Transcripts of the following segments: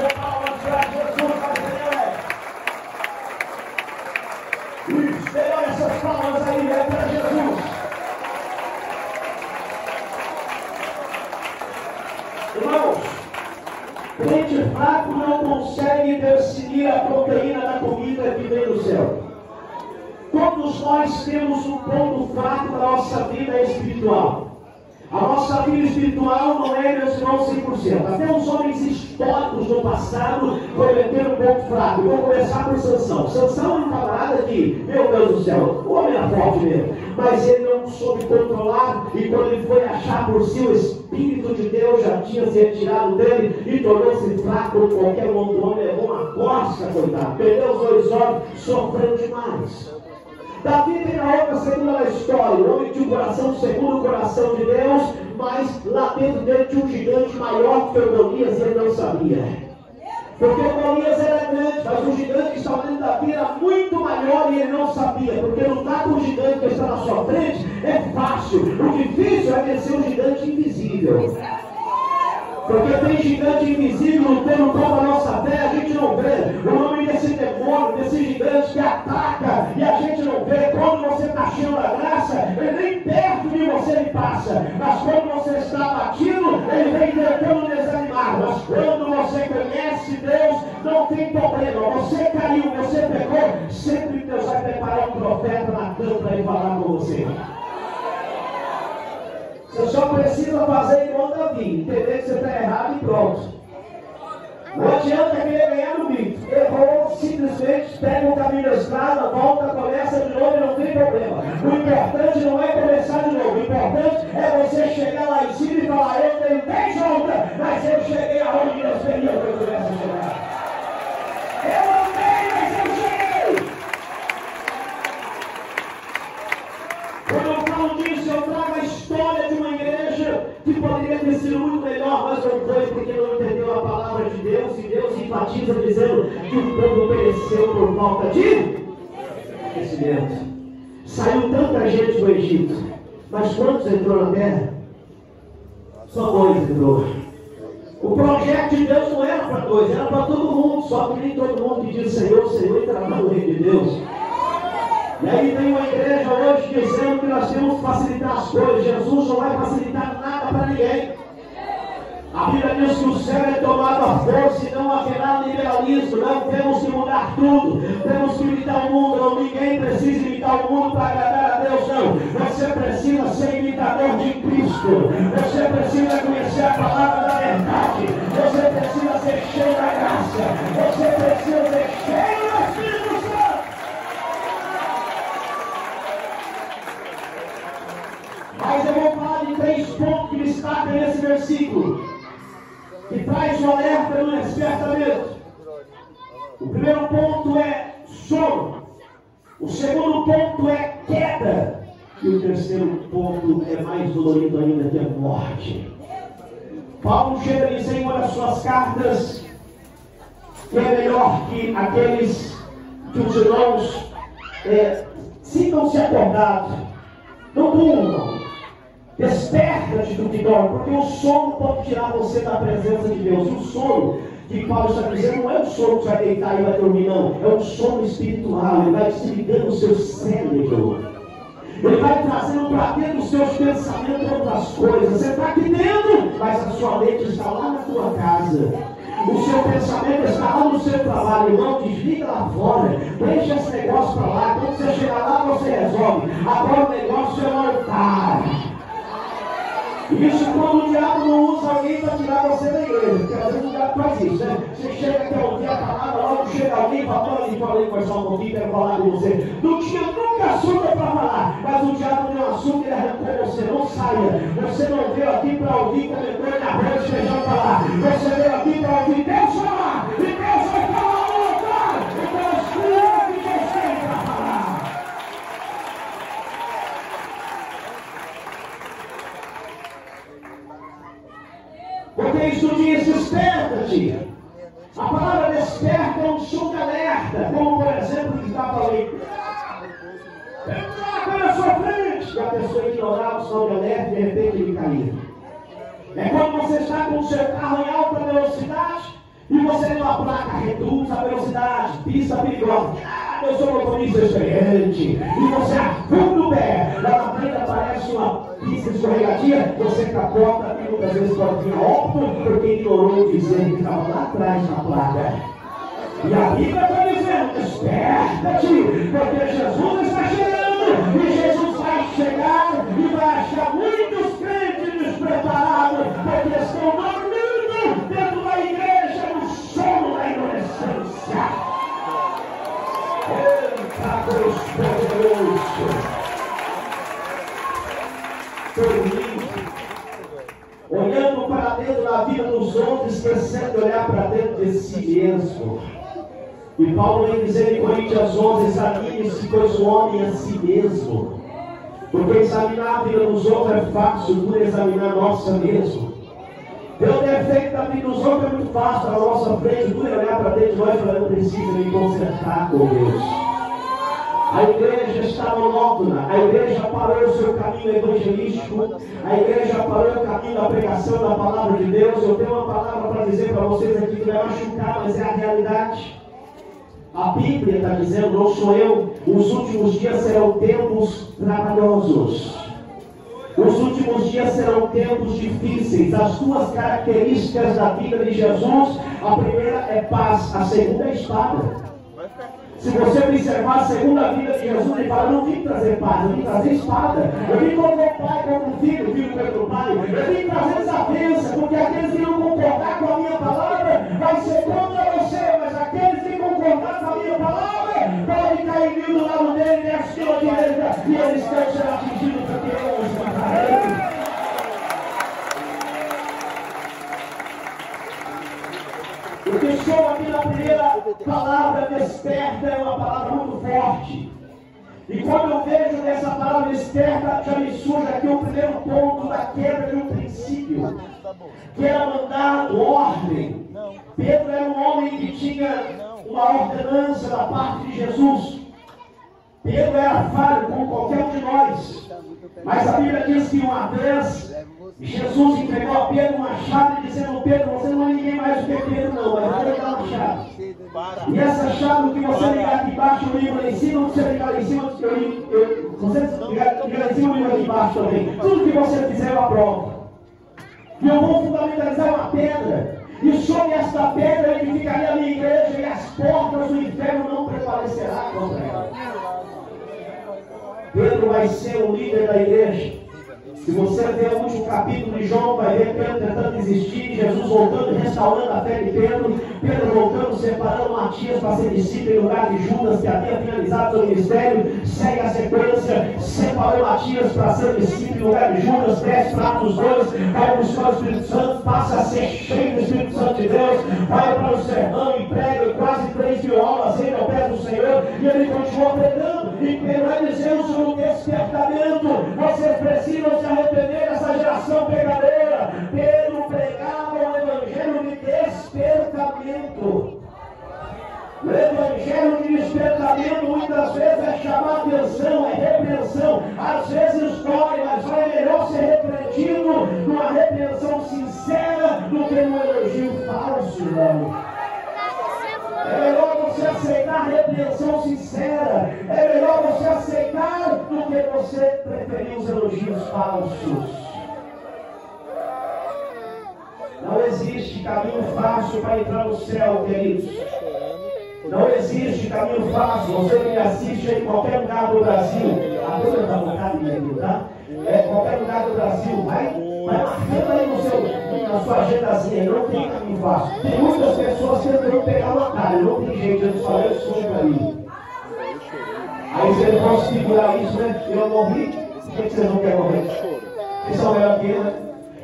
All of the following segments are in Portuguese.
bater palmas para Jesus, vai Senhor. Isso, melhor essas palmas aí, é para Jesus. Irmãos, crente fraco não consegue definir a proteína da comida que vem do céu. Todos nós temos um ponto fraco da nossa vida espiritual. A nossa vida espiritual não é, meus irmãos, 100%. Até os homens históricos do passado cometeram um ponto fraco. Vou começar por Sansão. Sansão é um camarada que, meu Deus do céu, o homem era forte mesmo. Mas ele não soube controlar, e quando ele foi achar por si, o Espírito de Deus já tinha se retirado dele e tornou-se fraco como qualquer outro homem. Levou uma costa, coitado. Perdeu os dois olhos, sofreu demais. Davi tem a outra segunda da história, o homem tinha um coração segundo o coração de Deus, mas lá dentro dele tinha um gigante maior que o Golias e ele não sabia. Porque o Golias era grande, mas o gigante que estava dentro da Davi era muito maior e ele não sabia. Porque lutar com o gigante que está na sua frente é fácil, o difícil é vencer o gigante invisível. Porque tem gigante invisível lutando contra a nossa fé, a gente não vê. O nome desse demônio, desse gigante que ataca e a gente não vê. Quando você está cheio da graça, ele nem perto de você ele passa. Mas quando você está abatido, ele vem tentando desanimar. Mas quando você conhece Deus, não tem problema. Você caiu, você pecou, sempre Deus vai preparar um profeta na cama para ir falar com você. Você só precisa fazer igual Davi, entender que você está errado e pronto. Não adianta querer ganhar no mito. Errou, simplesmente pega o caminho da estrada, volta, começa de novo e não tem problema. O importante não é começar de novo. O importante é você chegar lá em cima e falar: eu tenho 10 voltas, mas eu cheguei aonde Deus queria que eu tivesse chegado. Eu andei, mas eu cheguei. Quando eu falo disso, eu trago a história de uma igreja que poderia ter sido muito melhor, mas não foi porque não entendeu a palavra de Deus. E Deus enfatiza dizendo que o povo pereceu por falta de conhecimento. Saiu tanta gente do Egito, mas quantos entrou na terra? Só 2 entrou. O projeto de Deus não era para 2, era para todo mundo. Só que nem todo mundo que diz Senhor, Senhor, entrará no reino de Deus. E aí tem uma igreja hoje dizendo que nós temos que facilitar as coisas. Jesus não vai facilitar nada para ninguém. A Bíblia diz que o céu é tomado à força e não haverá liberalismo. Não temos que mudar tudo. Temos que imitar o mundo. Não, ninguém precisa imitar o mundo para agradar a Deus, não. Você precisa ser imitador de Cristo. Você precisa conhecer a palavra da verdade. Você precisa ser cheio da graça. Você precisa ser cheio do Espírito Santo. Mas eu vou falar de 3 pontos que destacam nesse versículo, que traz o alerta no despertamento. O primeiro ponto é sono. O segundo ponto é queda. E o terceiro ponto é mais dolorido ainda, que é morte. Paulo chega a dizer em uma das suas cartas que é melhor que aqueles que os irmãos sintam-se acordados. Não durmam. Desperta-te do que dorme, porque o sono pode tirar você da presença de Deus. E o sono que Paulo está dizendo não é o sono que você vai deitar e vai dormir, não. É um sono espiritual. Ele vai desligando o seu cérebro. Ele vai trazendo para dentro dos seus pensamentos outras coisas. Você está aqui dentro, mas a sua mente está lá na tua casa. O seu pensamento está lá no seu trabalho. Irmão, desliga lá fora. Deixa esse negócio para lá. Quando você chegar lá, você resolve. Agora o negócio é o altar. Isso quando o diabo não usa alguém para tirar você da igreja. Porque às vezes o diabo faz isso, né? Você chega aqui a ouvir a palavra, logo chega alguém e fala: olha, fala aí, conversar um pouquinho, quero falar com você. Não tinha nunca assunto para falar, mas o diabo tem um assunto que ele arrancou você. Não saia. Você não veio aqui para ouvir comentador de arroz e feijão falar. Você veio aqui para ouvir Deus falar. E Deus vai falar no altar. Então escuta o que Deus tem para falar. Porque isso diz: desperta-te. A palavra desperta é um som de alerta, como por exemplo que está falando. Está na sua frente. E a pessoa ignorava o som de alerta e de repente ele caía. É quando você está com o seu carro em alta velocidade e você vê uma placa, reduz a velocidade, pista perigosa. Eu sou motorista experiente. E você afunda o pé. Lá na frente aparece uma pista escorregadia, você capota e muitas vezes pode vir a óbito porque ignorou dizer que estava lá atrás na placa. E a Bíblia está dizendo, desperta-te, porque Jesus está chegando, e Jesus vai chegar e vai achar muitos crentes despreparados, porque estão dormindo dentro da igreja, no sono da adolescência. Eita, Deus poderoso! Dormindo, olhando para dentro da vida dos outros, esquecendo de olhar para dentro de si mesmo. E Paulo vem dizer em Coríntios 11, examine-se, pois o homem a si mesmo. Porque examinar a vida dos outros é fácil, por examinar a nossa mesmo. Ver o defeito da vida dos outros é muito fácil, na nossa frente, por olhar para dentro de nós e falar, eu preciso me consertar com Deus. A igreja está monótona, a igreja parou o seu caminho evangelístico, a igreja parou o caminho da pregação da palavra de Deus. Eu tenho uma palavra para dizer para vocês aqui que vai machucar, mas é a realidade. A Bíblia está dizendo, não sou eu, os últimos dias serão tempos trabalhosos. Os últimos dias serão tempos difíceis. As duas características da vida de Jesus, a primeira é paz, a segunda é espada. Se você observar a segunda vida de Jesus, ele fala, eu não vim trazer paz, eu vim trazer espada. Eu vim como pai, como filho, filho como pai. Eu vim trazer desavença, porque aqueles que não concordar com a minha palavra, vai ser contra você. Mas aqueles que concordar com a minha palavra, podem cair mil do lado dele, e a sua direita, e eles estão sendo atingidos porque eu os matarei. O que estou aqui na primeira palavra desperta é uma palavra muito forte. E quando eu vejo essa palavra desperta, já me surge aqui o primeiro ponto da quebra de um princípio, que era mandado ordem. Pedro era um homem que tinha uma ordenança da parte de Jesus. Pedro era falho como qualquer um de nós. Mas a Bíblia diz que uma vez Jesus entregou a Pedro uma chave, dizendo, Pedro, você não é ninguém mais do que Pedro não, mas eu vou dar uma chave. E essa chave que você ligar aqui embaixo, o livro lá em cima, você ligar lá em cima, você ligar lá em cima, o livro aqui embaixo também. Tudo que você fizer eu aprovo. E eu vou fundamentalizar uma pedra. E sobre esta pedra edificaria a minha igreja, e as portas do inferno não prevalecerá contra ela. Pedro vai ser o líder da igreja. Se você ver o último capítulo de João, vai ver Pedro tentando desistir, Jesus voltando, restaurando a fé de Pedro, Pedro voltando, separando Matias para ser discípulo em lugar de Judas, que havia finalizado seu ministério. Segue a sequência, separou Matias para ser discípulo em lugar de Judas, desce para Atos 2, vai buscar o Espírito Santo, passa a ser cheio do Espírito Santo de Deus, vai para o sermão e prega quase 3.000 aulas, ele ao pé do Senhor, e ele continua pregando, e Pedro vai dizendo sobre o despertamento, vocês precisam se arrepender dessa geração pegadeira. Pedro pregava o evangelho de despertamento. O evangelho de despertamento muitas vezes é chamar atenção, é repreensão, às vezes dói, mas é melhor ser repreendido numa repreensão sincera do que num elogio falso, não. É melhor você aceitar a repreensão sincera. É melhor você aceitar do que você preferir os elogios falsos. Não existe caminho fácil para entrar no céu, queridos. Não existe caminho fácil. Você que me assiste em qualquer lugar do Brasil, a coisa está vontade de tá? Qualquer lugar do Brasil, vai marcando aí na sua agendazinha, não tem caminho fácil. Tem muitas pessoas tentando pegar uma cara, não tem jeito, eu falei, eu sou para mim. Aí você pode segurar isso, né? Eu morri, por que vocês não querem morrer? Vocês são melhor que eu, né?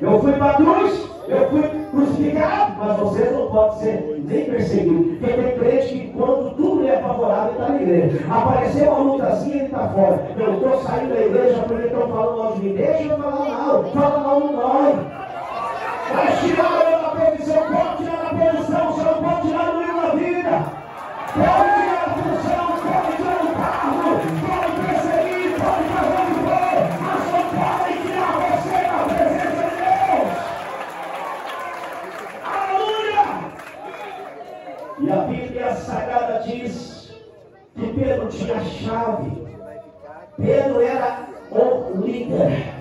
Eu fui para a cruz, eu fui crucificado, mas vocês não podem ser nem perseguidos. Porque tem crente que quando tudo é favorável, está na igreja. Apareceu uma lutazinha, ele está fora. Eu estou saindo da igreja porque estão falando mal de mim. Deixa eu falar mal, fala mal não dói. Vai tirar eu da posição, pode tirar da posição, você não pode tirar do meio da vida. Pode tirar da posição, pode tirar do carro, pode perseguir, pode fazer o que for, mas não pode tirar você da presença de Deus. Aleluia! E a Bíblia Sagrada diz que Pedro tinha a chave. Pedro era o líder.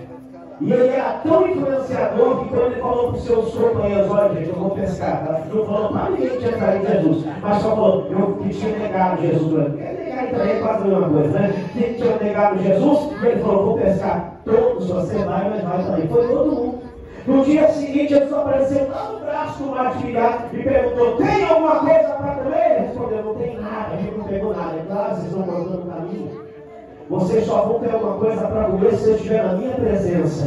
E ele era tão influenciador que quando ele falou para os seus companheiros: olha, gente, eu vou pescar. Ela não falou para ninguém que tinha traído Jesus, mas só falou eu que tinha negado Jesus. Negar também é quase a mesma coisa, né? Que tinha negado Jesus, e ele falou: vou pescar todos, você vai, mas vai também. Foi todo mundo. No dia seguinte, Jesus apareceu lá no braço do mar de Pirata e perguntou: tem alguma coisa para comer? Ele respondeu: não tem nada, a gente não pegou nada. É claro, vocês estão cortando o caminho. Vocês só vão ter alguma coisa para comer se eu estiver na minha presença.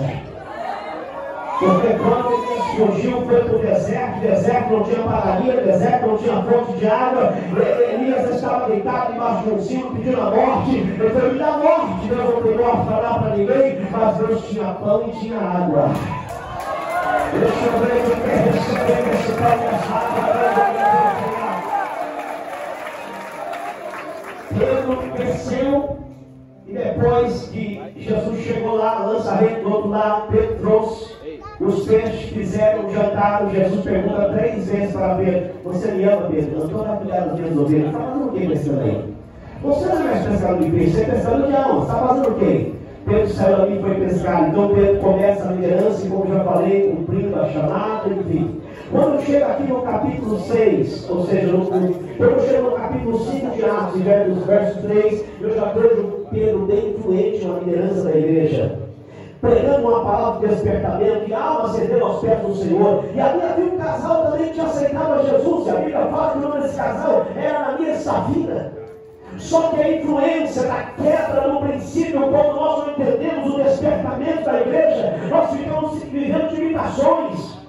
Porque quando ele fugiu, foi para o deserto não tinha padaria, deserto não tinha fonte de água. Elias estava deitado debaixo de um cimo pedindo a morte. Ele foi: me dá morte. Deus não tem morte para dar para ninguém, mas Deus tinha pão e tinha água. Deixa eu ver quem quer receber esse pão e essa água. Pedro desceu. E depois que Jesus chegou lá, lança-rede do outro lado, Pedro trouxe os peixes, fizeram um jantar. Jesus pergunta 3 vezes para Pedro: você me ama, Pedro? Eu estou na filhada dos meus ovelhas. Está fazendo o que com esse também? Você não é pescador de peixe, você é pescador de alma. Está fazendo o quê? Pedro saiu dali e foi pescar. Então Pedro começa a liderança, e como já falei, cumprindo a chamada, enfim. Quando chega aqui no capítulo 6, ou seja, quando chega no capítulo 5 de Atos, e verso 3, eu já vejo Pedro bem influente na liderança da igreja, pregando uma palavra de despertamento, que a alma cedeu aos pés do Senhor. E ali havia um casal também que tinha aceitado a Jesus, e a Bíblia fala que o nome desse casal era Ananias e Safira. Só que a influência da quebra no princípio, quando nós não entendemos o despertamento da igreja, nós ficamos vivendo de imitações.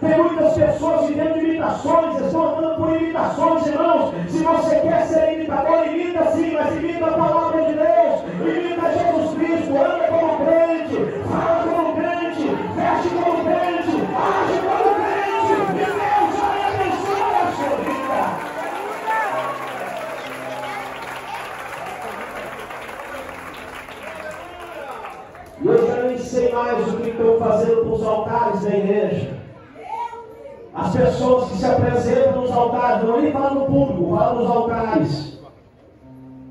Tem muitas pessoas vivendo de imitações, estão andando por imitações, irmãos. Se você quer ser imitador, imita sim, mas imita a palavra de Deus, imita Jesus Cristo, anda como crente, fala como crente, veste como crente, age como crente, e Deus vai abençoar a sua vida. E eu já nem sei mais o que estou fazendo com os altares da igreja. As pessoas que se apresentam nos altares, não nem falam no público, falam nos altares.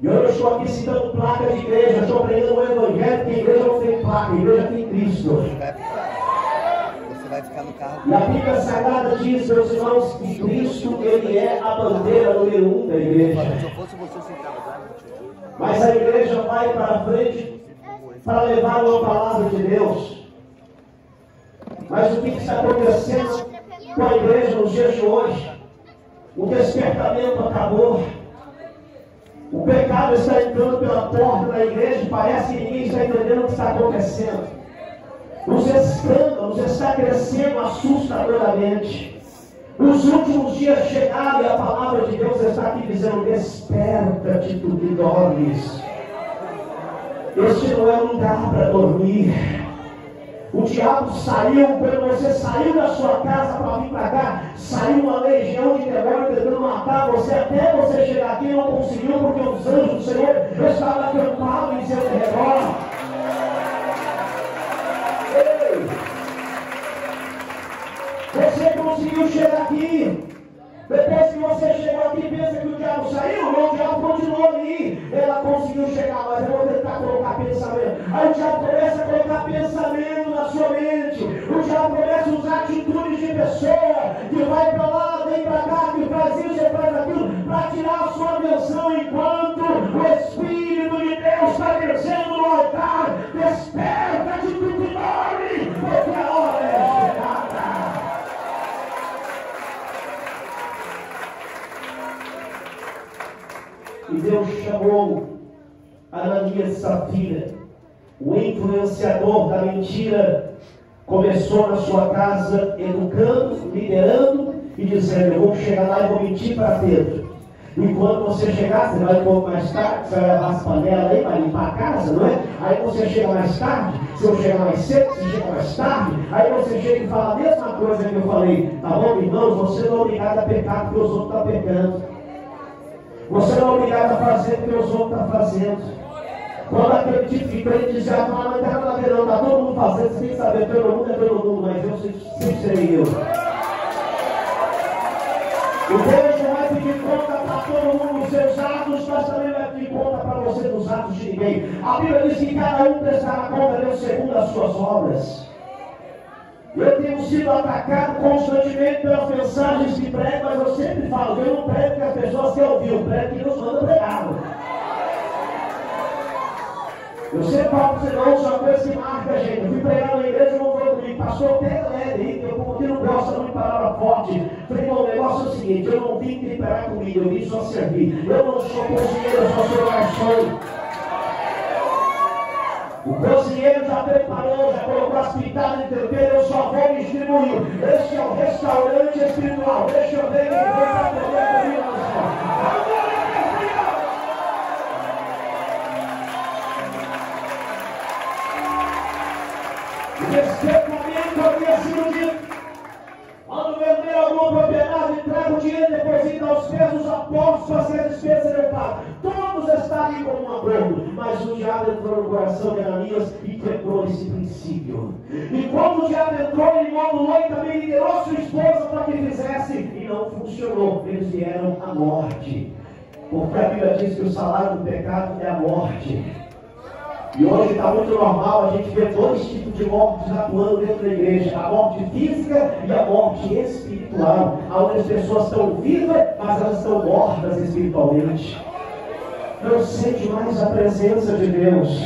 E eu estou aqui citando placa de igreja, estou pregando o evangelho, que a igreja não tem placa, a igreja tem Cristo. Você vai ficar no carro. E a Bíblia Sagrada diz, meus irmãos, que Cristo, ele é a bandeira número 1 da igreja. Se eu fosse você, sentava. Mas a igreja vai para frente para levar uma palavra de Deus. Mas o que está acontecendo com a igreja nos dias de hoje? O despertamento acabou. O pecado está entrando pela porta da igreja e parece que ninguém está entendendo o que está acontecendo. Os escândalos estão crescendo assustadoramente. Os últimos dias chegaram e a palavra de Deus está aqui dizendo: desperta-te, tu que dormes. Este não é lugar para dormir. O diabo saiu, quando você saiu da sua casa para vir para cá, saiu uma legião de demônios tentando matar você, até você chegar aqui não conseguiu, porque os anjos do Senhor estavam acampados em seu redor. Ei! Você conseguiu chegar aqui. Depois que você chegou aqui, pensa que o diabo saiu? Não, o diabo continuou ali. Ela conseguiu chegar, mas eu vou tentar colocar pensamento. Aí o diabo começa a colocar pensamento na sua mente. O diabo começa a usar atitudes de pessoa que vai para lá, vem para cá, que faz isso e faz aquilo, para tirar a sua atenção, enquanto o Espírito de Deus está descendo no altar. Desperta de tudo que dorme, porque a hora é chegada. E Deus chamou Ananias e Safira. O influenciador da mentira começou na sua casa educando, liderando e dizendo: eu vou chegar lá e vou mentir para Pedro. E quando você chegar, você vai um pouco mais tarde, você vai levar as panelas aí para limpar a casa, não é? Aí você chega mais tarde, se eu chegar mais cedo, você chega mais tarde, aí você chega e fala a mesma coisa que eu falei. Tá bom, irmãos? Você não é obrigado a pecar porque os outros estão pecando. Você não é obrigado a fazer porque os outros estão fazendo. Quando aquele tipo de crente diz: ah, não tem nada a ver, não, está todo mundo fazendo, você tem que saber, todo mundo é todo mundo, mas eu sempre serei eu. O Deus não vai pedir de conta para todo mundo os seus atos, mas também vai pedir conta para você dos atos de ninguém. A Bíblia diz que cada um prestará conta a Deus segundo as suas obras. Eu tenho sido atacado constantemente pelas mensagens que prego, mas eu sempre falo que eu não prego que as pessoas querem ouvir, eu prego que Deus manda pregar. Eu sempre falo para você, não, só coisa que marca a gente. Eu fui pregar na igreja e não vou comigo. Pastor, pega leve aí, porque o povo não gosta muito de palavra forte. Falei, bom, o negócio é o seguinte, eu não vim temperar comida, eu vim só servir. Eu não sou cozinheiro, eu só sou garçom. O cozinheiro já preparou, já colocou as pitadas de tempero, eu só vou distribuir. Este é o restaurante espiritual. Deixa eu ver quem foi para aprender comigo. Respeitamente havia sido dito: quando vender alguma propriedade, entrega o dinheiro, deposita aos pés dos apóstolos para ser despesa ser paga. Todos estavam como um acordo, mas o diabo entrou no coração de Ananias e quebrou esse princípio. E quando o diabo entrou, ele modulou e também liderou sua esposa para que fizesse, e não funcionou. Eles vieram à morte, porque a Bíblia diz que o salário do pecado é a morte. E hoje está muito normal a gente ver dois tipos de mortes atuando dentro da igreja: a morte física e a morte espiritual, onde as pessoas estão vivas, mas elas estão mortas espiritualmente. Não sente mais a presença de Deus,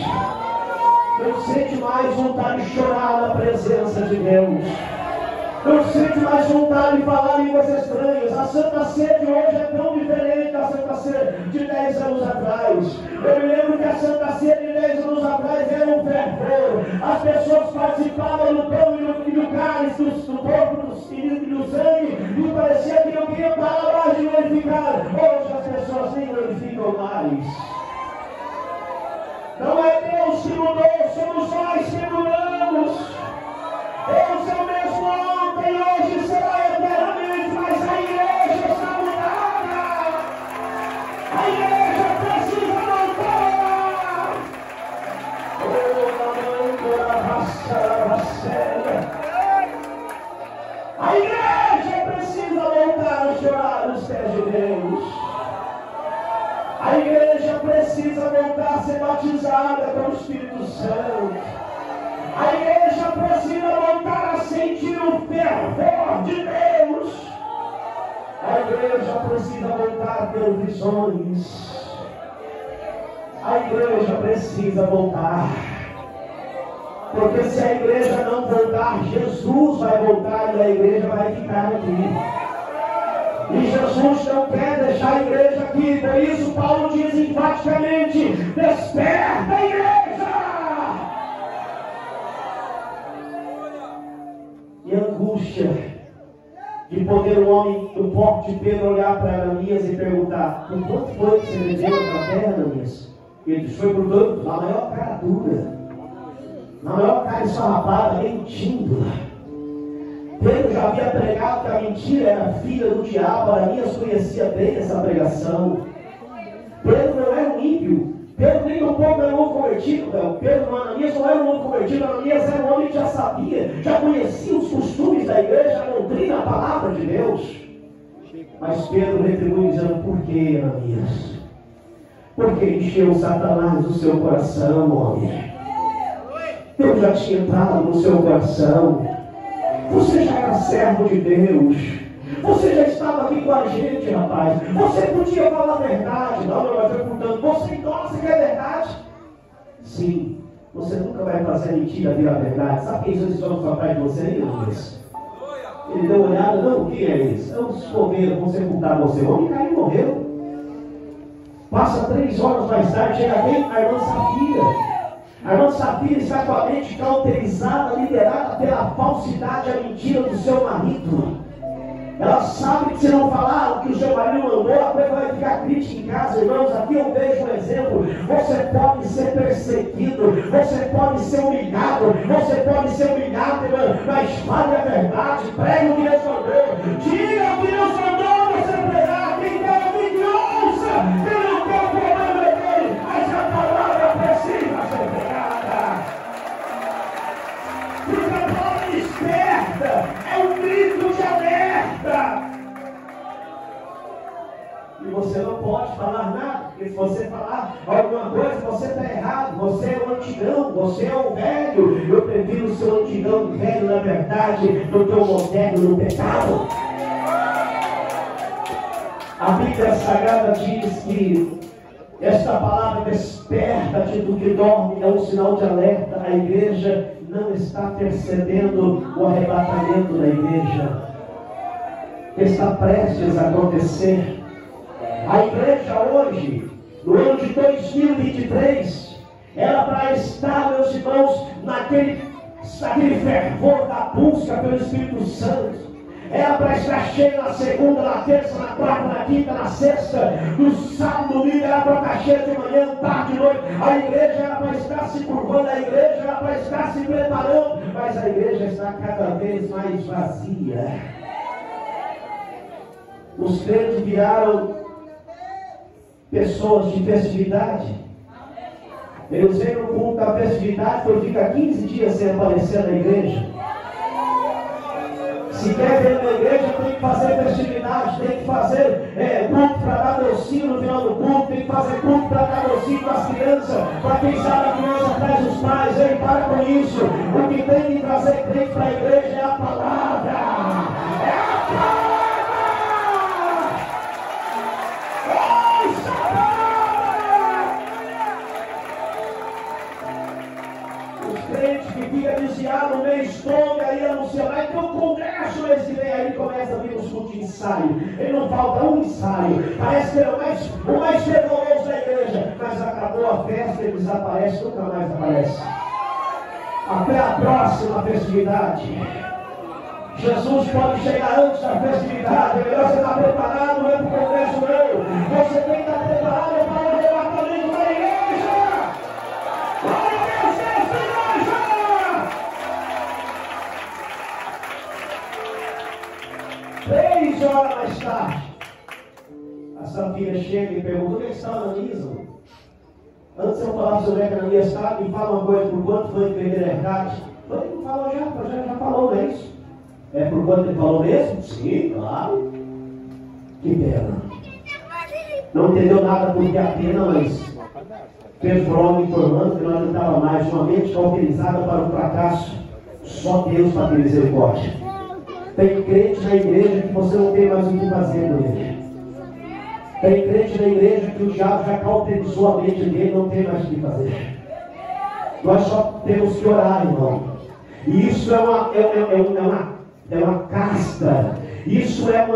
não sente mais vontade de chorar na presença de Deus, não sente mais vontade de falar línguas estranhas. A Santa Ceia de hoje é tão diferente da Santa Ceia de 10 anos atrás. Eu me lembro que a Santa Ceia de 10 anos atrás era um fervor. As pessoas participavam do pão e do cálice, do corpo e do sangue, e parecia que não queriam parar mais de glorificar. Hoje as pessoas nem glorificam mais. Não é Deus que mudou, somos nós que mudamos. Deus é o mesmo ontem, hoje será eternamente, mas a igreja está mudada. A igreja precisa voltar. A igreja precisa voltar a chorar nos pés de Deus. A igreja precisa voltar a ser batizada com o Espírito Santo. A igreja precisa voltar a sentir o fervor de Deus. A igreja precisa voltar a ter visões. A igreja precisa voltar. Porque se a igreja não voltar, Jesus vai voltar e a igreja vai ficar aqui. E Jesus não quer deixar a igreja aqui. Por isso Paulo diz enfaticamente: desperta a igreja. E a angústia de poder um homem do porte de Pedro olhar para Ananias e perguntar: por quanto foi que você vendeu na terra, Ananias? Ele disse: foi por tanto, na maior cara dura, na maior cara esfarrapada, mentindo. Pedro já havia pregado que a mentira era filha do diabo. Ananias conhecia bem essa pregação. Pedro não era um ímpio. Pedro nem um pouco era um novo convertido. Pedro, Ananias não era um novo convertido. Ananias era um homem que já sabia, já conhecia os costumes da igreja, a doutrina, a palavra de Deus. Mas Pedro retribui dizendo: por que, Ananias? Porque encheu Satanás do seu coração, homem. Deus já tinha entrado no seu coração. Você já era servo de Deus. Você já estava aqui com a gente, rapaz. Você podia falar a verdade. Não, mas portanto, você então você quer verdade? Sim. Você nunca vai fazer a mentira virar verdade. Sabe quem Jesus estão atrás de você aí, Luiz? Ele deu uma olhada: não, o que é isso? É um escoveiro, vão sepultar você. O homem caiu e morreu. Passa 3 horas mais tarde, chega bem a irmã Safira. A irmã Safira está com a mente cauterizada, liderada pela falsidade e a mentira do seu marido. Ela sabe que se não falar o que o seu marido mandou, a coisa vai ficar crítica em casa, irmãos. Aqui eu vejo um exemplo. Você pode ser perseguido, você pode ser humilhado, irmão, mas fale a verdade, pregue o que Deus mandou, diga o que Deus mandou você pregar. Quem quer ouvir que ouça, ele não quer o problema dele, mas a palavra precisa ser pregada. Porque a palavra desperta, é um grito de alerta. E você não pode falar nada, porque se você falar alguma coisa, você está errado. Você é o antigão, você é o velho. Eu prefiro ser o antigão velho na verdade do que o moderno no pecado. A Bíblia Sagrada diz que esta palavra desperta-te do que dorme, é um sinal de alerta. A igreja não está percebendo o arrebatamento da igreja que está prestes a acontecer. A igreja hoje, no ano de 2023, ela para estar, meus irmãos, naquele fervor da busca pelo Espírito Santo, era para estar cheia na segunda, na terça, na quarta, na quinta, na sexta, no sábado, domingo, era para estar cheia de manhã, tarde, noite. A igreja era para estar se curvando, a igreja era para estar se preparando, mas a igreja está cada vez mais vazia. Os crentes viraram pessoas de festividade. Eles vêm no culto da festividade, então fica 15 dias sem aparecer na igreja. Se quer ver na igreja, tem que fazer festividade, tem que fazer culto para dar docinho no final do culto, tem que fazer culto para dar docinho para as crianças, para quem sabe a criança traz os pais. Ei, para com isso. O que tem que trazer crente para a igreja é a palavra. É a palavra. Que fica desviado no mês todo, aí anuncia, vai ter um congresso mês que vem, aí começa a vir os cultos de ensaio. Ele não falta um ensaio, parece que ele é o mais fervoroso da igreja, mas acabou a festa, ele desaparece, nunca mais aparece. Até a próxima festividade. Jesus pode chegar antes da festividade. É melhor você estar preparado, não é para o congresso não. Você tem que estar preparado para o arrebatamento da igreja. Glória a Deus, igreja! 3 horas mais tarde, a Safira chega e pergunta: onde está o Ananias? Antes de eu falar sobre o que Ananias está, me fala uma coisa: por quanto foi que vender a herdade? Ele falou já falou, não é isso? É por quanto ele falou mesmo? Sim, claro. Que pena. Não entendeu nada porque a pena, mas fez por homem informando que não adiantava mais. Uma mente cauterizada para o fracasso. Só Deus para ter misericórdia. Tem crente na igreja que você não tem mais o que fazer com ele. Tem crente na igreja que o diabo já cauterizou a mente dele, não tem mais o que fazer. Nós só temos que orar, irmão. E isso é uma casta. Isso é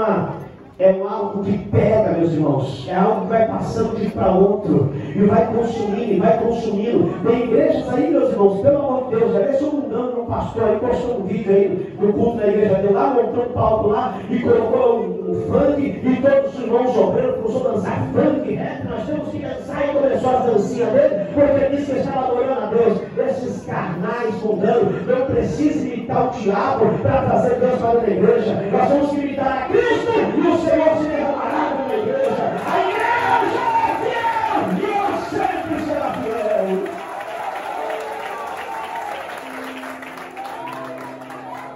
algo que pega, meus irmãos. É algo que vai passando de um para outro. E vai consumindo. Tem igrejas aí, meus irmãos, pelo amor de Deus. Já se eu não me engano, um pastor aí postou um vídeo aí no culto da igreja dele lá, montou um palco lá e colocou um funk. E todos os irmãos obreiros começaram a dançar funk, né? Nós temos que dançar. E começou as dancinhas dele, porque ele disse que estava adorando a Deus. Esses carnais mundanos não precisam imitar o diabo para trazer Deus para a igreja. Nós vamos imitar a Cristo e o Senhor se derramará na igreja. A igreja é fiel e ela sempre será fiel.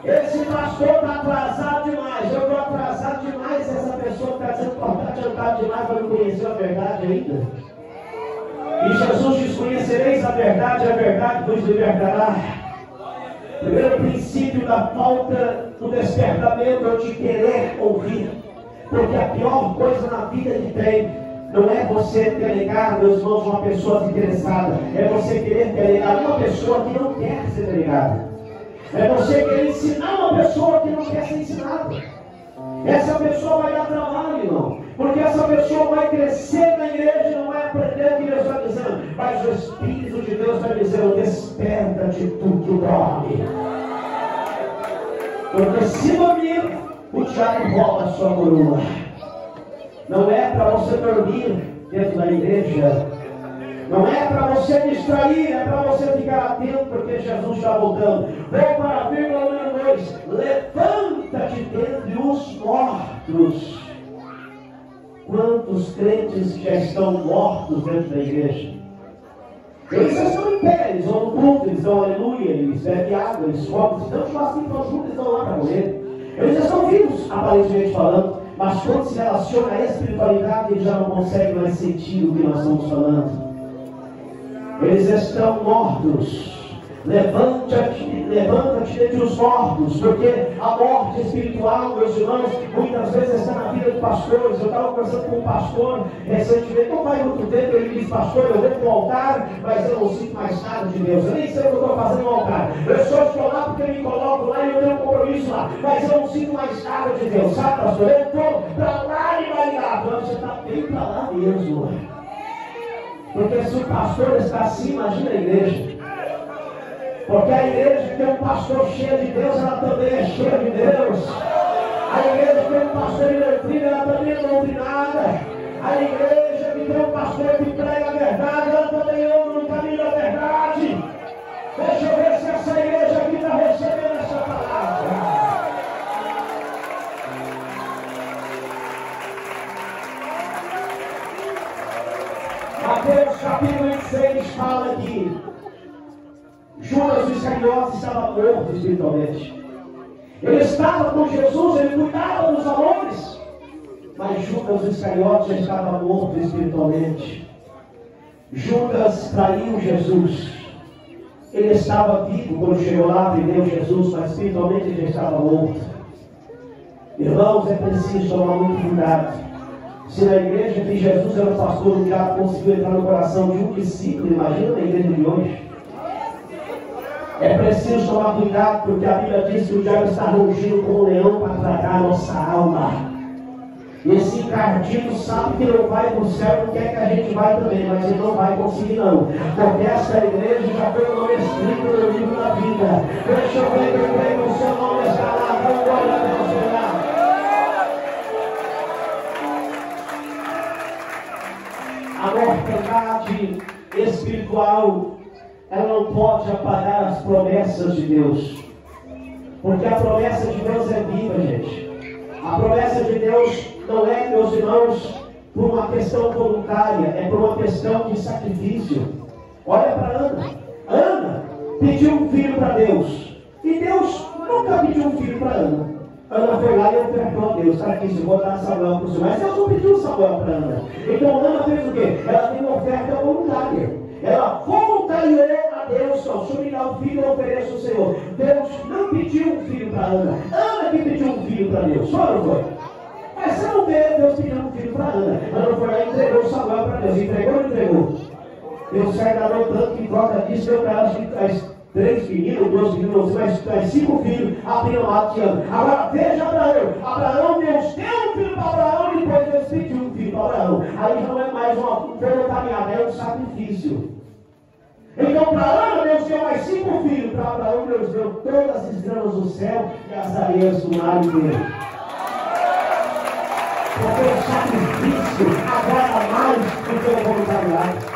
Esse pastor está atrasado demais. Eu estou atrasado demais. Essa pessoa está dizendo que está adiantado demais para não conhecer a verdade ainda. E Jesus diz: conhecereis a verdade vos libertará. Primeiro princípio da falta do despertamento é o de querer ouvir. Porque a pior coisa na vida que tem não é você delegar, meus irmãos, uma pessoa desinteressada. É você querer delegar uma pessoa que não quer ser delegada. É você querer ensinar uma pessoa que não quer ser ensinada. Essa pessoa vai dar trabalho, irmão. Porque essa pessoa vai crescer na igreja e não vai aprender o que Deus está dizendo. Mas o Espírito de Deus vai dizer: desperta-te tu que dorme. Porque se dormir, o diabo rouba a sua coroa. Não é para você dormir dentro da igreja. Não é para você distrair, é para você ficar atento, porque Jesus está voltando. Vem para a vírgula número 2. Levanta-te dentre os mortos. Quantos crentes já estão mortos dentro da igreja? Eles estão em pé, eles vão no culto, eles dão aleluia, eles bebem água, eles comem, se dão churrasquinho para juntos, eles estão lá para morrer. Eles estão vivos, aparentemente falando, Mas quando se relaciona à espiritualidade, eles já não conseguem mais sentir o que nós estamos falando. Eles estão mortos. Levanta-te dentre os mortos, porque a morte espiritual, meus irmãos, muitas vezes está na vida de pastores. Eu estava conversando com um pastor recentemente, não faz muito tempo, ele disse: pastor, eu vou para o altar, mas eu não sinto mais nada de Deus. Eu nem sei o que eu estou fazendo no altar. Eu só estou lá porque eu me coloco lá e eu tenho um compromisso lá, mas eu não sinto mais nada de Deus, sabe, pastor? Eu estou para lá e vai lá. Então, você está bem para lá mesmo. Porque se o pastor está assim, imagina a igreja. Porque a igreja que tem um pastor cheio de Deus, ela também é cheia de Deus. A igreja que tem um pastor de doutrina, ela também é doutrinada. A igreja que tem um pastor que prega a verdade, ela também anda no caminho da verdade. Deixa eu ver se essa igreja aqui está recebendo essa palavra. Mateus capítulo 26 fala que Judas Iscariotes estava morto espiritualmente. Ele estava com Jesus, ele cuidava dos valores, mas Judas Iscariotes já estava morto espiritualmente. Judas traiu Jesus. Ele estava vivo quando chegou lá, vendeu Jesus, mas espiritualmente ele já estava morto. Irmãos, é preciso tomar muito cuidado. Se na igreja que Jesus era o pastor, o diabo conseguiu entrar no coração de um discípulo, imagina na igreja de hoje. É preciso tomar cuidado, porque a Bíblia diz que o diabo está rugindo como um leão para tragar a nossa alma. Esse encardido sabe que não vai para o céu, não quer que a gente vai também, mas ele não vai conseguir não. Porque essa igreja já foi o nome escrito no livro da vida. Deixa eu ver que eu creio que o seu nome está lá. Vamos olhar para o seu lado. A mortalidade espiritual, ela não pode apagar as promessas de Deus. Porque a promessa de Deus é viva, gente. A promessa de Deus não é, meus irmãos, por uma questão voluntária, é por uma questão de sacrifício. Olha para Ana. Ana pediu um filho para Deus. E Deus nunca pediu um filho para Ana. Ana foi lá e ofertou a Deus. Está aqui, se eu vou dar Samuel para o Senhor. Mas Deus não pediu Samuel para Ana. Então Ana fez o quê? Ela tem uma oferta voluntária. Ela voluntariou a Deus: não, se eu me dar um filho, eu ofereço ao Senhor. Deus não pediu um filho para Ana. Ana que pediu um filho para Deus. Só não foi? Mas você não vê Deus pedindo um filho para Ana. Ana foi lá e entregou Samuel para Deus. Entregou ou não entregou? Deus se agradou tanto que em troca disso deu para elas 3 meninos, 2 meninos, mais 5 filhos. Abriram lá de Ana. Agora veja Abraão. Abraão, Deus deu um filho para Abraão e depois Deus pediu um filho para Abraão. Aí não é mais uma voluntariedade, é um sacrifício. Então para Ana Deus deu mais 5 filhos. Para Abraão Deus deu todas as estrelas do céu e as areias do mar dele. Porque o sacrifício agrada mais do que o voluntariado.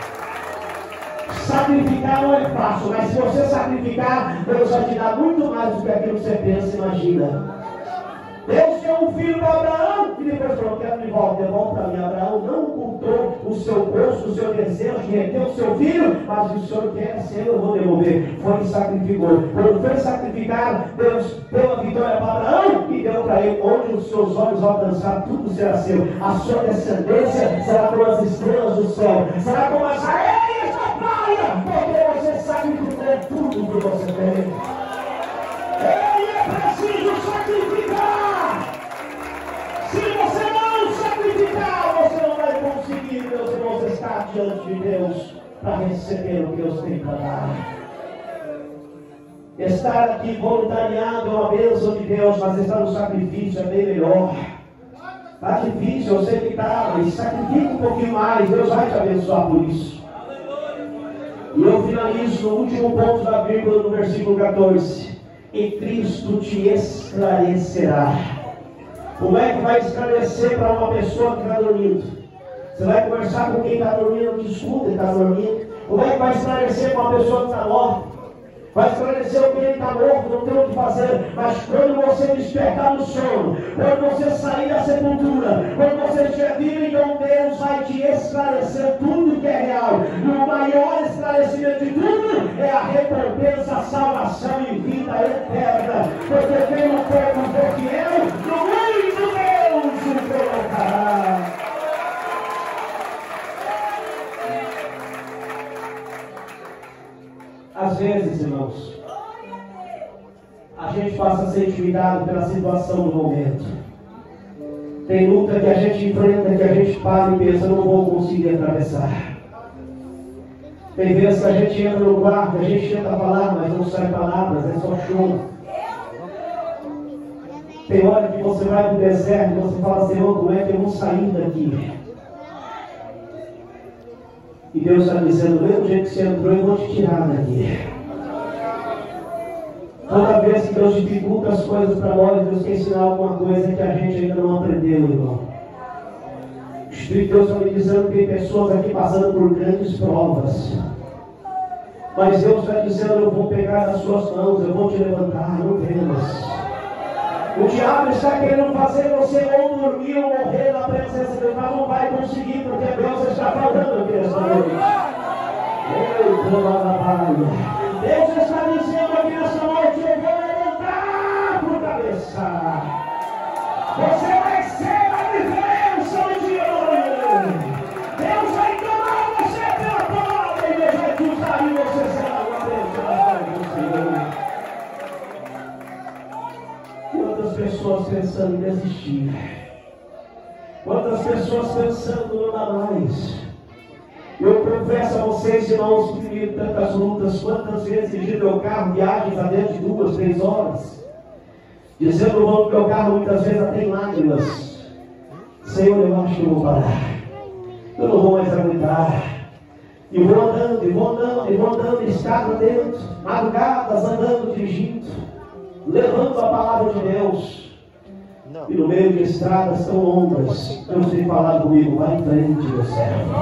Sacrificar não é fácil, mas se você sacrificar, Deus vai te dar muito mais do que aquilo que você pensa e imagina. Deus deu um filho para Abraão e depois falou: quero de volta, devolve para mim. Abraão não ocultou o seu gosto, o seu desejo de reter o seu filho, mas o Senhor quer ser, eu vou devolver. Foi e sacrificou. Quando foi sacrificar, Deus deu a vitória para Abraão e deu para ele: onde os seus olhos alcançar, tudo será seu. A sua descendência será como as estrelas do céu, será como as areias da praia, porque você sacrificou tudo que você tem. Ele é preciso sacrificar. Se você não sacrificar, você não vai conseguir, meus irmãos, estar diante de Deus para receber o que Deus tem para dar. Estar aqui voluntariado é uma bênção de Deus, mas estar no sacrifício é bem melhor. Está difícil, eu sei que está, mas sacrifica um pouquinho mais, Deus vai te abençoar por isso. E eu finalizo no último ponto da Bíblia, no versículo 14. E Cristo te esclarecerá. Como é que vai esclarecer para uma pessoa que está dormindo? Você vai conversar com quem está dormindo, que escuta, ele está dormindo. Como é que vai esclarecer para uma pessoa que está morta? Vai esclarecer o que ele está morto, não tem o que fazer. Mas quando você despertar no sono, quando você sair da sepultura, quando você estiver vivo, então Deus vai te esclarecer tudo que é real. E o maior esclarecimento de tudo é a recompensa, a salvação e vida eterna. Porque quem não foi com o fiel, no mundo Deus o vezes, irmãos, a gente passa a ser intimidado pela situação do momento. Tem luta que a gente enfrenta, que a gente para e pensa, não vou conseguir atravessar. Tem vezes que a gente entra no quarto, a gente tenta falar, mas não sai palavras, é só choro. Tem hora que você vai para o deserto e você fala, Senhor, como é que eu vou sair daqui? E Deus está dizendo, do mesmo jeito que você entrou, eu vou te tirar daqui. Toda vez que Deus dificulta as coisas para nós, Deus quer ensinar alguma coisa que a gente ainda não aprendeu, irmão. O Espírito de Deus está me dizendo que tem pessoas aqui passando por grandes provas. Mas Deus está dizendo, eu vou pegar as suas mãos, eu vou te levantar, não temas. O diabo está querendo fazer você ou dormir ou morrer na presença de Deus, mas não vai conseguir, porque Deus está falando aqui nessa noite. Deus está dizendo aqui nessa noite, eu vou levantar por cabeça. Você vai ser a diferença no dia de hoje. Deus vai tomar você pela palavra e Deus vai te usar e você será uma bênção do Senhor. Quantas pessoas pensando em desistir? Quantas pessoas pensando em não dar mais? Eu confesso a vocês, irmãos, que vivi tantas lutas, quantas vezes dirigi meu carro, viagens a dentro de 2, 3 horas, dizendo no banco do meu carro, muitas vezes até em lágrimas, Senhor, eu acho que eu vou parar, eu não vou mais aguentar. E vou andando, e vou andando, e vou andando, estrada dentro, madrugadas andando, dirigindo, levando a palavra de Deus. E no meio de estradas tão longas, Deus tem falado comigo, vai em frente, meu servo.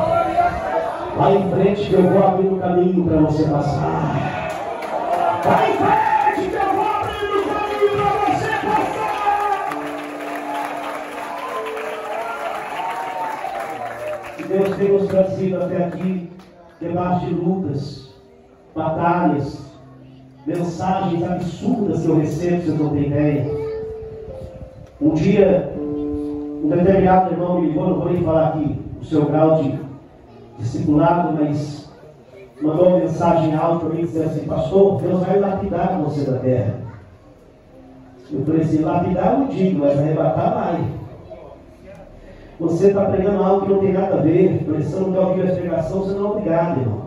Vai em frente que eu vou abrir o caminho para você passar. Vai em frente que eu vou abrir o caminho para você passar. E Deus tem nos trazido até aqui debaixo de lutas, batalhas, mensagens absurdas que eu recebo, se eu não tenho ideia. Um dia, um determinado irmão me ligou, não vou nem falar aqui o seu grau de discipulado, mas mandou uma mensagem alta para mim dizendo assim, pastor, Deus vai lapidar você da terra. Eu falei assim, lapidar eu não digo, mas arrebatar vai. Você está pregando algo que não tem nada a ver, se você não quer ouvir a pregação, você não é obrigado, irmão.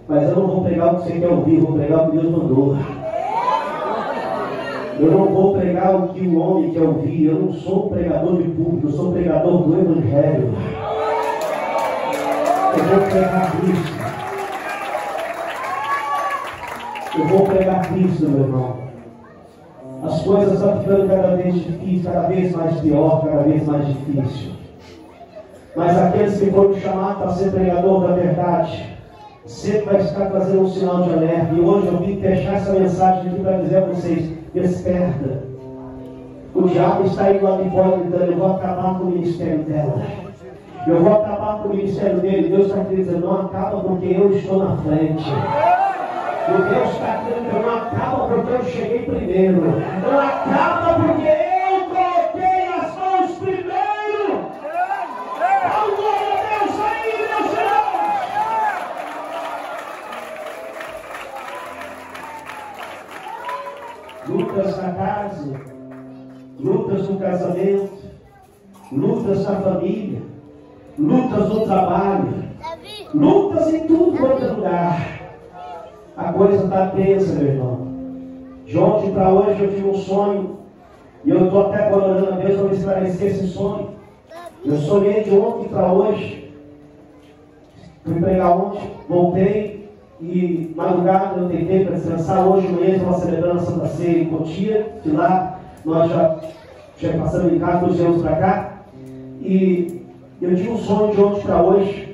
Mas eu não vou pregar o que você quer ouvir, eu vou pregar o que Deus mandou. Eu não vou pregar o que o homem quer ouvir, eu não sou pregador de público, eu sou pregador do Evangelho. Eu vou pregar Cristo. Eu vou pregar Cristo, meu irmão. As coisas estão ficando cada vez difíceis, cada vez mais pior, cada vez mais difícil. Mas aqueles que foram chamados para ser pregador da verdade, sempre vai estar trazendo um sinal de alerta. E hoje eu vim fechar essa mensagem aqui para dizer a vocês, desperta. O diabo está indo lá de fora gritando, eu vou acabar com o ministério dela. Eu vou acabar com o ministério dele. Deus está dizendo, não acaba porque eu estou na frente. E Deus está dizendo, não acaba porque eu cheguei primeiro. Não acaba porque eu coloquei as mãos primeiro. Oh, glória a Deus aí, meus irmãos. Lutas na casa, lutas no casamento, lutas na família, lutas no trabalho, lutas em tudo quanto é lugar. A coisa está tensa, meu irmão. De ontem para hoje eu tive um sonho, e eu estou até orando a Deus para me esclarecer esse sonho. Eu sonhei de ontem para hoje, fui pregar ontem, voltei, e madrugada eu tentei para descansar. Hoje de manhã estava celebrando a Santa Ceia em Cotia, de lá nós já passamos em casa, todos viemos para cá, e eu tive um sonho de ontem para hoje.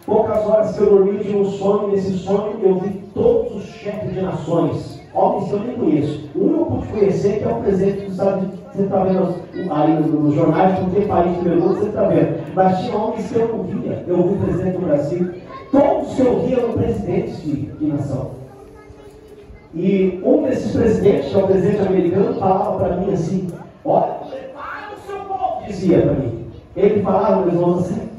Poucas horas que eu dormi, eu tive um sonho. Nesse sonho eu vi todos os chefes de nações, homens que eu nem conheço. O único que eu pude conhecer que é o presidente dos Estados Unidos. Você está vendo aí nos jornais, não tem país do mundo, você está vendo. Mas tinha homens que eu não via. Eu vi o presidente do Brasil. Todos que eu via eram presidentes de nação. E um desses presidentes, que é o presidente americano, falava para mim assim, olha, prepara o seu povo, dizia para mim. Ele falava, meus irmãos, assim,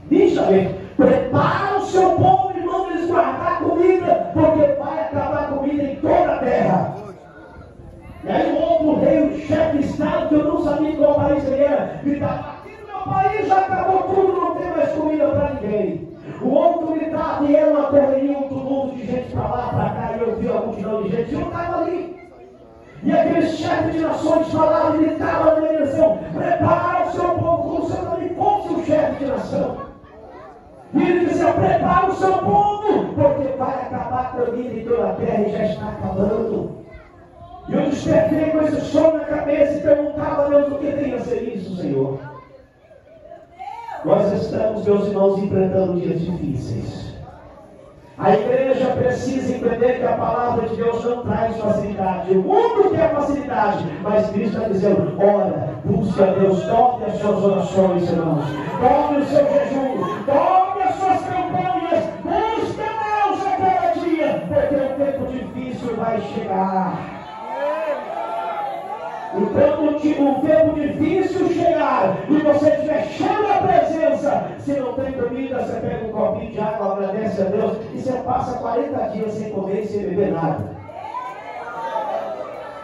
deixa ver, prepara o seu povo e manda eles guardar comida, porque vai acabar país ele era, gritava: aqui no meu país já acabou tudo, não tem mais comida para ninguém. O outro gritava e era uma correria, um tumulto de gente para lá, para cá, e eu vi a multidão de gente, e eu estava ali. E aqueles chefes de nações falavam e gritavam na minha direção: prepara o seu povo, como se eu não me fosse o chefe de nação. E ele dizia: prepara o seu povo, porque vai acabar a comida em toda a terra e já está acabando. E eu despertei com esse som na cabeça e perguntava a Deus: o que tem a ser isso, Senhor? Nós estamos, meus irmãos, enfrentando dias difíceis. A igreja precisa entender que a palavra de Deus não traz facilidade. O mundo quer facilidade, mas Cristo está dizendo: ora, busque a Deus, tome as suas orações, irmãos, tome o seu jejum, tome as suas campanhas, busque a Deus a cada dia, porque o tempo difícil vai chegar. Quando o tempo difícil chegar e você estiver cheio da presença, se não tem comida, você pega um copinho de água, agradece a Deus e você passa 40 dias sem comer e sem beber nada.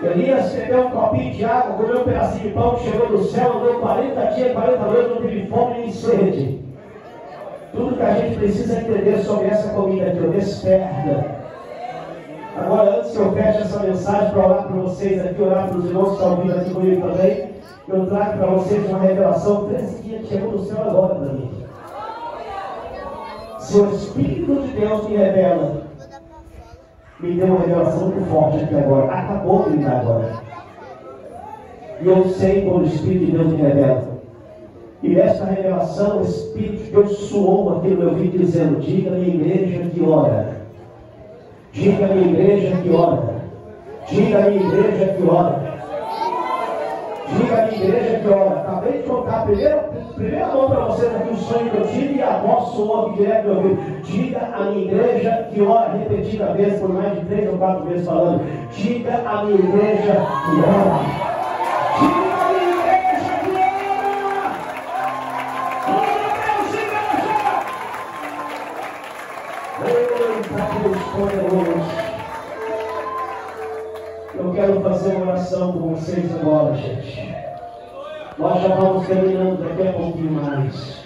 Elias bebeu um copinho de água, comeu um pedacinho de pão, chegou do céu, andou 40 dias, 40 noites, não teve fome nem sede. Tudo que a gente precisa entender sobre essa comida aqui, desperta. Agora, antes que eu feche essa mensagem para orar para vocês aqui, orar para os irmãos que estão ouvindo aqui comigo também, eu trago para vocês uma revelação 13 dias que chegou do céu agora para mim. Se o Espírito de Deus me revela, me deu uma revelação muito forte aqui agora. Acabou de me dar agora. E eu sei quando o Espírito de Deus me revela. E nesta revelação, o Espírito de Deus soou aqui no meu ouvido dizendo: diga à minha igreja que ora. Diga à minha igreja que ora. Diga à minha igreja que ora. Diga à minha igreja que ora. Acabei de contar a primeira mão para vocês aqui o sonho que eu tive e a voz soou aqui direto no meu ouvido. Diga à minha igreja que ora, repetida vez por mais de 3 ou 4 vezes falando. Diga à minha igreja que ora. Diga à minha igreja que ora. Glória a Deus, igreja. Eita, Deus poderoso. Eu quero fazer uma oração com vocês agora, gente. Nós já vamos terminando daqui a pouquinho mais.